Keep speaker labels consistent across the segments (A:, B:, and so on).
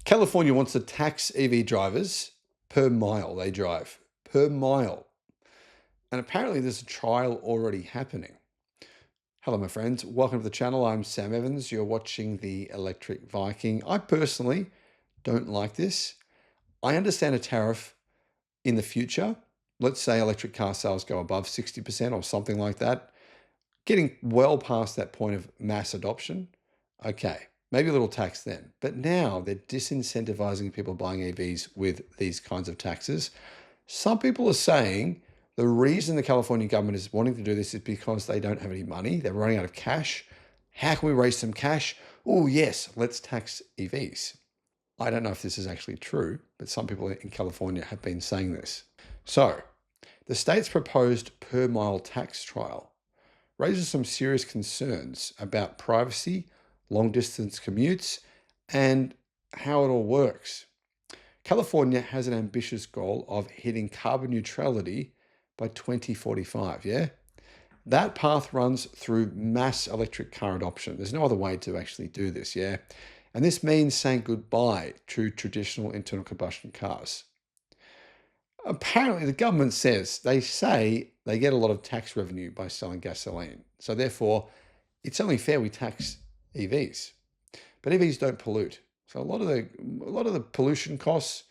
A: California wants to tax EV drivers per mile they drive, per mile. And apparently there's a trial already happening. Hello, my friends. Welcome to the channel. I'm Sam Evans. You're watching the Electric Viking. I personally don't like this. I understand a tariff in the future. Let's say electric car sales go above 60% or something like that. Getting well past that point of mass adoption. Okay, maybe a little tax then. But now they're disincentivizing people buying EVs with these kinds of taxes. Some people are saying the reason the California government is wanting to do this is because they don't have any money. They're running out of cash. How can we raise some cash? Oh, yes, let's tax EVs. I don't know if this is actually true, but some people in California have been saying this. So, the state's proposed per mile tax trial raises some serious concerns about privacy, long distance commutes, and how it all works. California has an ambitious goal of hitting carbon neutrality by 2045, yeah? That path runs through mass electric car adoption. There's no other way to actually do this, yeah? And this means saying goodbye to traditional internal combustion cars. Apparently, the government says, they say they get a lot of tax revenue by selling gasoline. So therefore, it's only fair we tax EVs. But EVs don't pollute. So a lot of the pollution costs,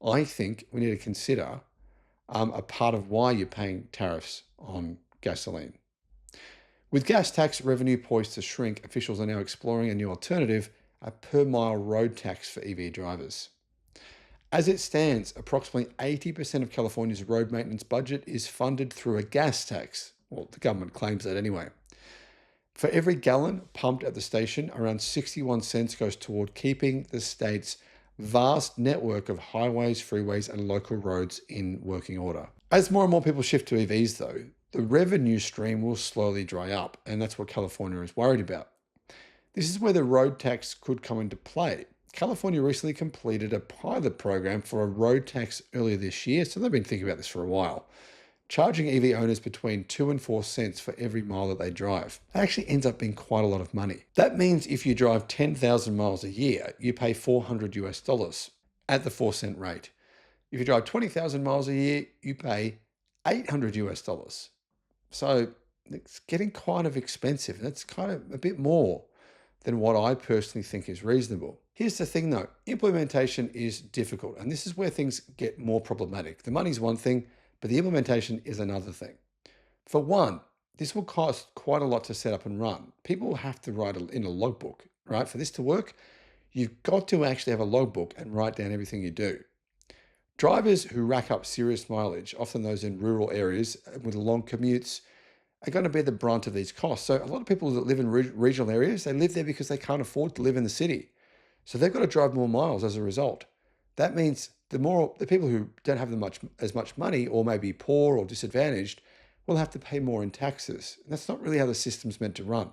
A: I think we need to consider a part of why you're paying tariffs on gasoline. With gas tax revenue poised to shrink, officials are now exploring a new alternative, a per mile road tax for EV drivers. As it stands, approximately 80% of California's road maintenance budget is funded through a gas tax. Well, the government claims that anyway. For every gallon pumped at the station, around 61 cents goes toward keeping the state's vast network of highways, freeways, and local roads in working order. As more and more people shift to EVs, though, the revenue stream will slowly dry up, and that's what California is worried about. This is where the road tax could come into play. California recently completed a pilot program for a road tax earlier this year, so they've been thinking about this for a while, charging EV owners between 2 and 4 cents for every mile that they drive. That actually ends up being quite a lot of money. That means if you drive 10,000 miles a year, you pay $400 at the 4-cent rate. If you drive 20,000 miles a year, you pay $800. So it's getting kind of expensive. That's kind of a bit more than what I personally think is reasonable. Here's the thing though, implementation is difficult, and this is where things get more problematic. The money's one thing, but the implementation is another thing. For one, this will cost quite a lot to set up and run. People will have to write in a logbook, right? For this to work, you've got to actually have a logbook and write down everything you do. Drivers who rack up serious mileage, often those in rural areas with long commutes, are going to bear the brunt of these costs. So a lot of people that live in regional areas, they live there because they can't afford to live in the city. So they've got to drive more miles as a result. That means the people who don't have as much money, or maybe poor or disadvantaged, will have to pay more in taxes. And that's not really how the system's meant to run.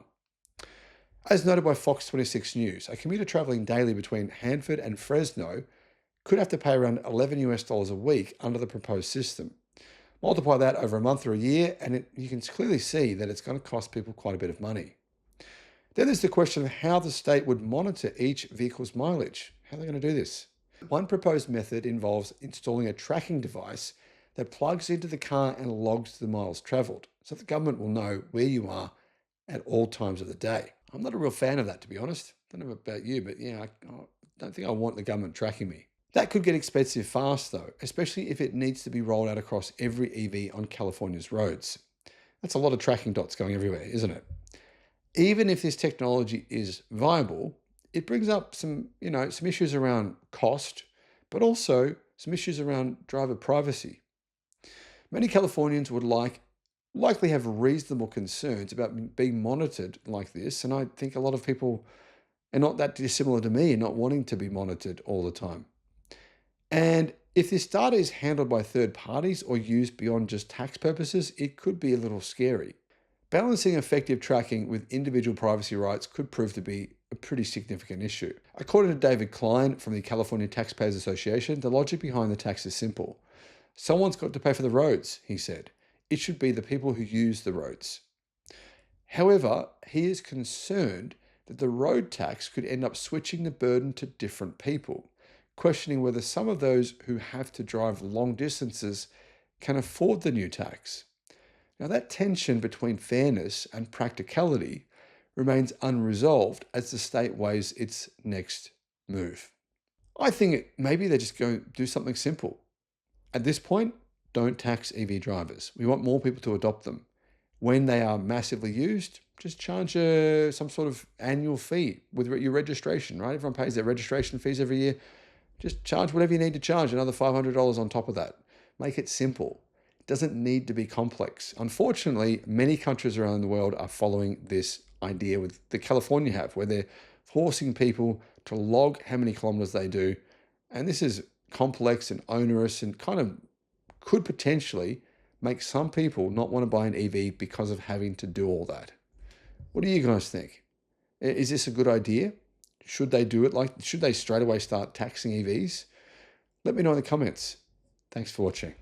A: As noted by Fox 26 News, a commuter traveling daily between Hanford and Fresno could have to pay around $11 a week under the proposed system. Multiply that over a month or a year, and you can clearly see that it's going to cost people quite a bit of money. Then there's the question of how the state would monitor each vehicle's mileage. How are they going to do this? One proposed method involves installing a tracking device that plugs into the car and logs the miles traveled, so the government will know where you are at all times of the day. I'm not a real fan of that, to be honest. I don't know about you, but yeah, I don't think I want the government tracking me. That could get expensive fast though, especially if it needs to be rolled out across every EV on California's roads. That's a lot of tracking dots going everywhere, isn't it? Even if this technology is viable, it brings up some issues around cost, but also some issues around driver privacy. Many Californians would likely have reasonable concerns about being monitored like this, and I think a lot of people are not that dissimilar to me, not wanting to be monitored all the time. And if this data is handled by third parties or used beyond just tax purposes, it could be a little scary. Balancing effective tracking with individual privacy rights could prove to be a pretty significant issue. According to David Klein from the California Taxpayers Association, the logic behind the tax is simple. Someone's got to pay for the roads, he said. It should be the people who use the roads. However, he is concerned that the road tax could end up switching the burden to different people. questioning whether some of those who have to drive long distances can afford the new tax. Now, that tension between fairness and practicality remains unresolved as the state weighs its next move. I think maybe they're just going to do something simple. At this point, don't tax EV drivers. We want more people to adopt them. When they are massively used, just charge some sort of annual fee with your registration, right? Everyone pays their registration fees every year. Just charge whatever you need to charge, another $500 on top of that. Make it simple. It doesn't need to be complex. Unfortunately, many countries around the world are following this idea with the California have, where they're forcing people to log how many kilometers they do. And this is complex and onerous and kind of could potentially make some people not want to buy an EV because of having to do all that. What do you guys think? Is this a good idea? Should they do it should they straight away start taxing EVs? Let me know in the comments. Thanks for watching.